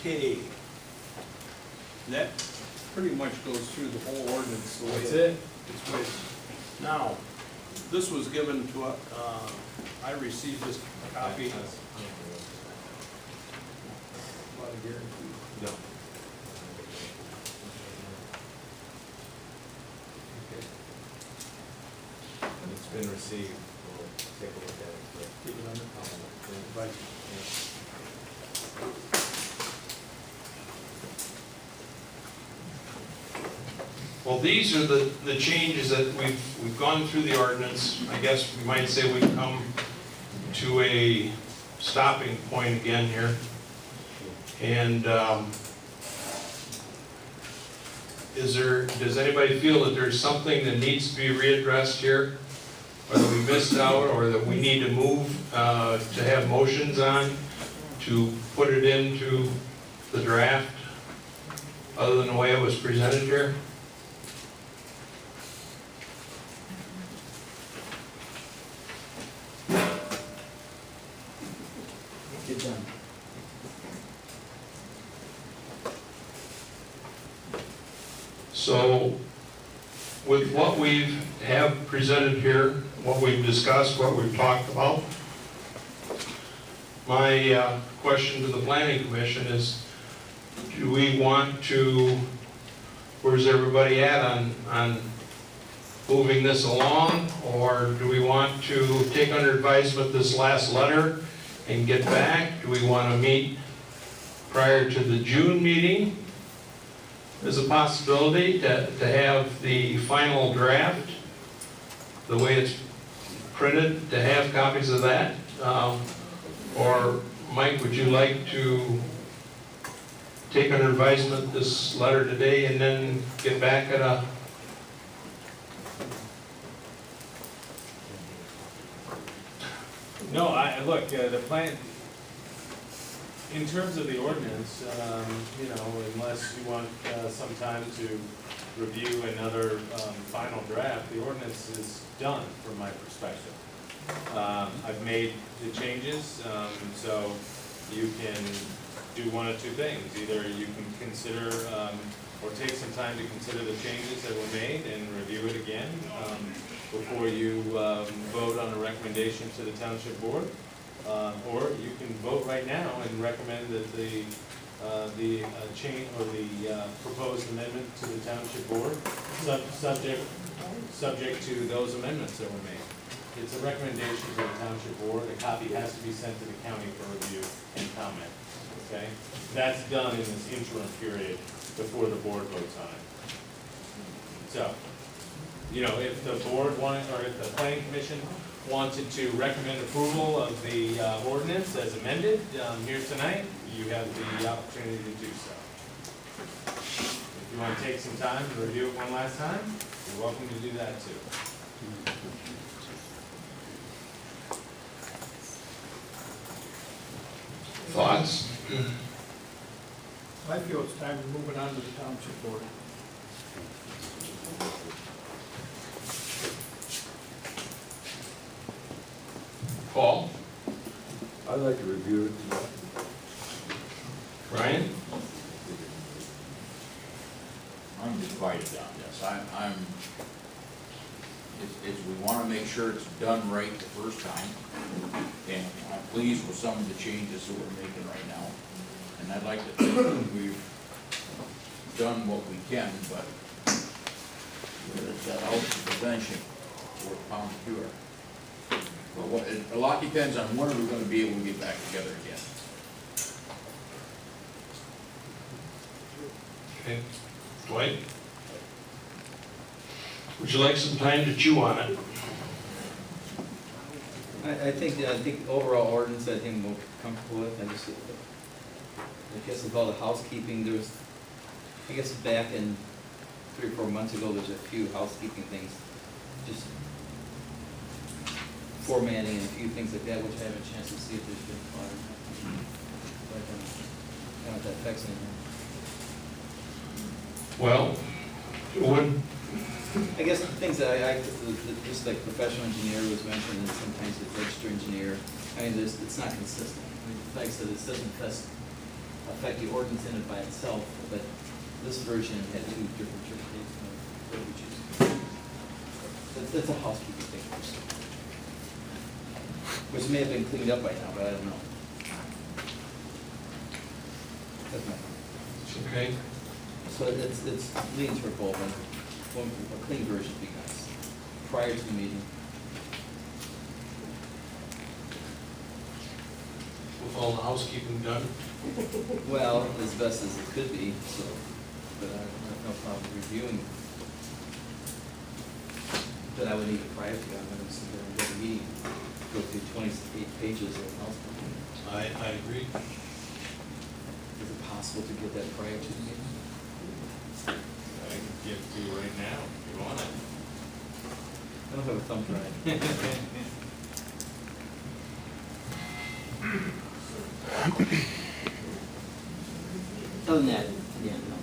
Okay. That pretty much goes through the whole ordinance the way That's it. it's written. Now, this was given to, I received this copy. No. It's been received, we'll take a look at it. Keep it under comment. Right. Well, these are the changes that we've gone through the ordinance. I guess we might say we've come to a stopping point again here. And does anybody feel that there's something that needs to be readdressed here? Or that we missed out, or that we need to move to have motions on to put it into the draft, other than the way it was presented here? Get done. So, with what we have presented here, what we've discussed, what we've talked about, my question to the Planning Commission is, do we want to, where's everybody at on moving this along? Or do we want to take under advisement this last letter and get back? Do we want to meet prior to the June meeting? There's a possibility to have the final draft, the way it's printed, to have copies of that. Or Mike, would you like to take under advisement this letter today and then get back at a... No, look, the plan, in terms of the ordinance, you know, unless you want some time to review another final draft, the ordinance is done from my perspective. I've made the changes, so you can do one of two things. Either you can consider, or take some time to consider the changes that were made and review it again before you vote on a recommendation to the township board. Or you can vote right now and recommend that the change or the proposed amendment to the township board, subject to those amendments that were made. It's a recommendation to the township board. A copy has to be sent to the county for review and comment. Okay, that's done in this interim period before the board votes on it. So, you know, if the board wanted, or if the planning commission wanted to recommend approval of the ordinance as amended here tonight, you have the opportunity to do so. If you want to take some time to review it one last time, you're welcome to do that too. Thoughts? I feel it's time to move it on to the township board. Paul? I'd like to review it. Ryan? I'm divided on this. We want to make sure it's done right the first time. And I'm pleased with some of the changes that we're making right now. And I'd like to think that we've done what we can, but that out to the finishing or pound pure. But a lot depends on when we're going to be able to get back together again. Okay. Dwight? Would you like some time to chew on it? I think the overall ordinance, I think I'm more comfortable with. I guess with all the housekeeping, there was, I guess back in 3 or 4 months ago, there's a few housekeeping things, just formatting and a few things like that, which I haven't a chance to see if there's been fire. But I don't know if that affects anything. Well, would... I guess the things that just like professional engineer was mentioned, and sometimes the registered engineer, I mean, it's not consistent. I mean, like I said, this doesn't affect the ordinance in it by itself, but this version had two different interpretations of what we choose. That's a housekeeping thing, which may have been cleaned up by now, but I don't know. That's my thought. Okay, So it's leans for both, and a clean version would be nice, prior to the meeting. with all the housekeeping done. Well, as best as it could be, so, but I have no problem reviewing. But I would need it prior to, I'm gonna sit there and get a meeting, go through 28 pages of housekeeping. I agree. Is it possible to get that prior to the meeting? I can give it to you right now if you want it. I don't have a thumb drive. Other than that, yeah, no.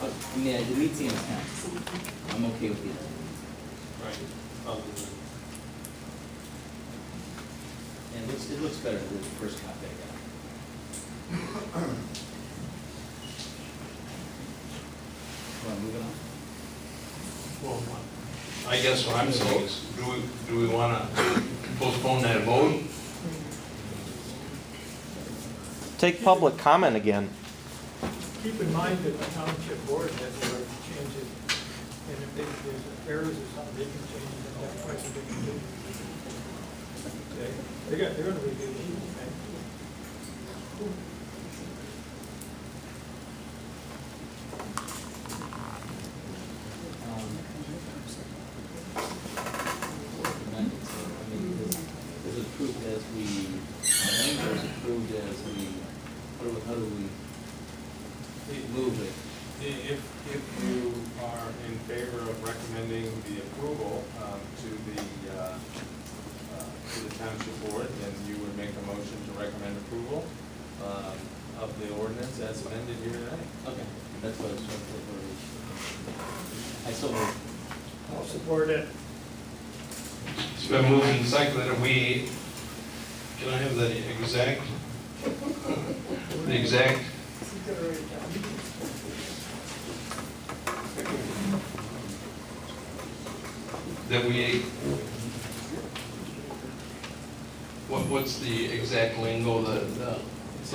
I mean, it meets the intent. I'm okay with it. Right. Other than- And it looks better than the first copy I got. Well, moving on. Well, I guess what I'm saying is, do we want to postpone that vote? Take public comment again. Keep in mind that the township board has the right to change it, and if there's errors or something, they can change it, and that's what they can do. Okay? They're gonna review it, okay? Is it approved as we, or is it approved as we, how do we move it? If you are in favor of recommending the approval to the township board, then you would make a motion to recommend approval of the ordinance as amended here tonight. Okay, that's what I was trying to I still move. I'll support it. It's been moved and seconded, and can I have the exact, that we, what's the exact lingo, the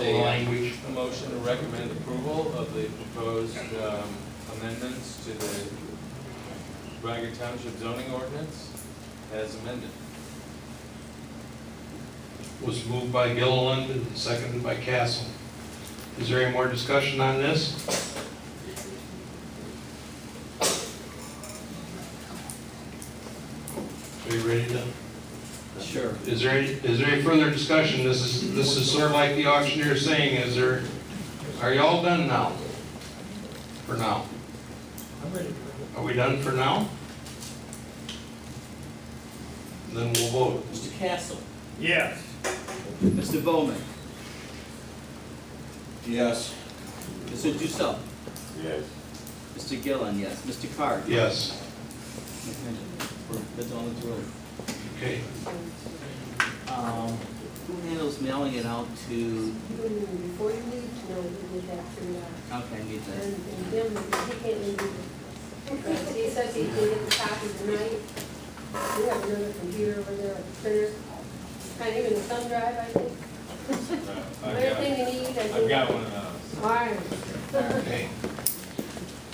language? A motion to recommend approval of the proposed amendments to the Riga Township zoning ordinance as amended. Was moved by Gilliland and seconded by Castle. Is there any more discussion on this? Are you ready to? Sure. Is there any further discussion? This is sort of like the auctioneer saying, are you all done now? For now. I'm ready. Are we done for now? Then we'll vote. Mr. Castle. Yes. Mr. Bowman. Yes. Mr. Dussel. Yes. Mr. Gillen, yes. Mr. Card. Yes. That's all that's really. Okay. Who handles mailing it out to, Before you leave, no, you need that to, okay, I need that. and Jim, he can't leave it. He says he can get the copy tonight. We have another computer over there, like printers, kind of even the thumb drive, I think. Everything you need, I think. I've got one of those. All right. Okay.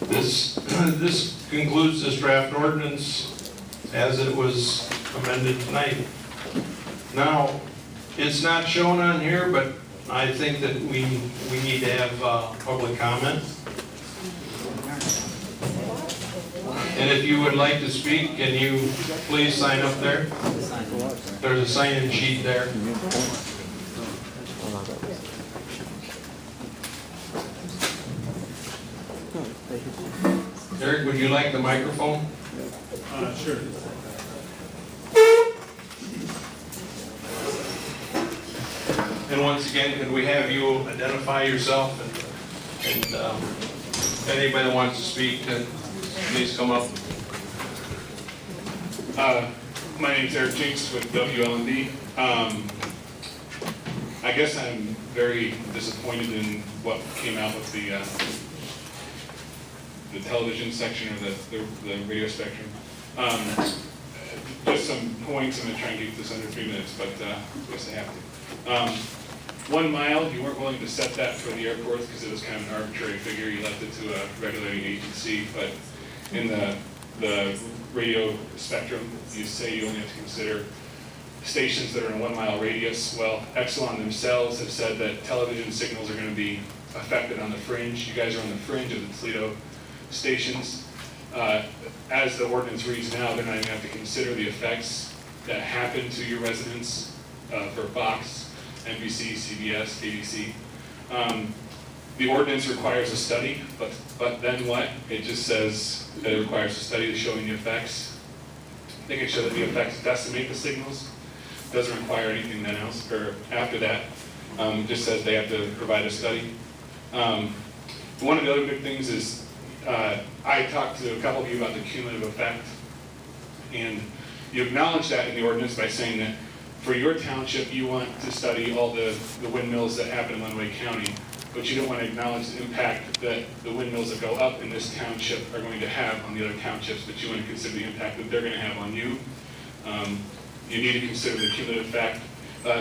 This concludes this draft ordinance as it was amended tonight. Now, it's not shown on here, but I think that we need to have public comment. And if you would like to speak, can you please sign up there? There's a sign-in sheet there. Eric, would you like the microphone? Sure. And once again, could we have you identify yourself and if anybody wants to speak, then please come up. My name's Eric Jinks with WLND. I guess I'm very disappointed in what came out with the television section or the radio spectrum. Just some points. I'm going to try and keep this under 3 minutes, but I guess I have to. 1 mile, you weren't willing to set that for the airports because it was kind of an arbitrary figure. You left it to a regulating agency, but in the radio spectrum, you say you only have to consider stations that are in a 1 mile radius. Well, Exelon themselves have said that television signals are going to be affected on the fringe. You guys are on the fringe of the Toledo stations. As the ordinance reads now, they're not even going to have to consider the effects that happen to your residents for Fox, NBC, CBS, KBC. The ordinance requires a study, but then what? It just says that it requires a study showing the effects. They can show that the effects decimate the signals. Doesn't require anything then else, or after that. Just says they have to provide a study. One of the other big things is, I talked to a couple of you about the cumulative effect, and you acknowledge that in the ordinance by saying that for your township, you want to study all the windmills that happen in Lenawee County, but you don't want to acknowledge the impact that the windmills that go up in this township are going to have on the other townships, but you want to consider the impact that they're going to have on you. You need to consider the cumulative effect.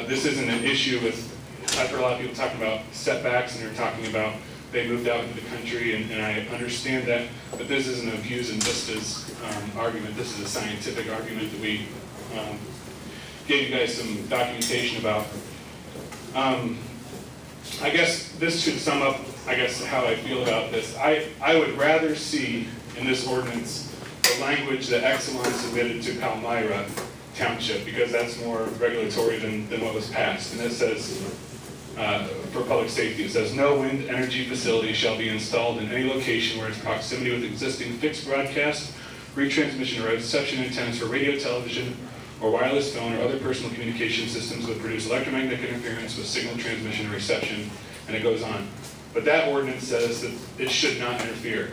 This isn't an issue with, I've heard a lot of people talking about setbacks, and they're talking about they moved out into the country, and I understand that, but this isn't a views and vistas argument. This is a scientific argument that we gave you guys some documentation about. I guess this should sum up, I guess, how I feel about this. I would rather see in this ordinance the language that Exelon submitted to Palmyra Township, because that's more regulatory than what was passed. And it says, for public safety, it says, no wind energy facility shall be installed in any location where its proximity with existing fixed broadcast, retransmission, or reception antennas for radio, television, or wireless phone or other personal communication systems would produce electromagnetic interference with signal transmission and reception, and it goes on. But that ordinance says that it should not interfere.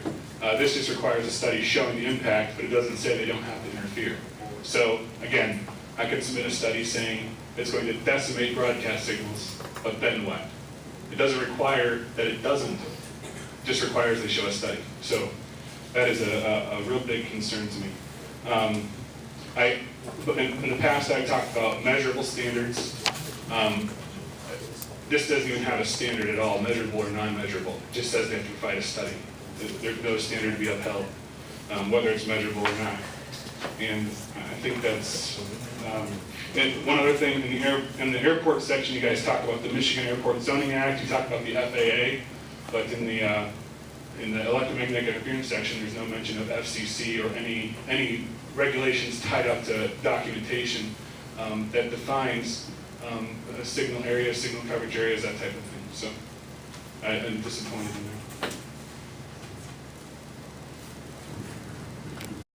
This just requires a study showing the impact, but it doesn't say they don't have to interfere. So again, I could submit a study saying it's going to decimate broadcast signals, but then what? It doesn't require that it doesn't, it just requires they show a study. So that is a real big concern to me. In the past, I talked about measurable standards. This doesn't even have a standard at all, measurable or non-measurable. It just says they have to provide a study. There's no standard to be upheld, whether it's measurable or not. And I think that's, and one other thing, in the airport section, you guys talk about the Michigan Airport Zoning Act, you talk about the FAA, but in the electromagnetic interference section, there's no mention of FCC or any regulations tied up to documentation that defines signal areas, signal coverage areas, that type of thing. So I'm disappointed in that.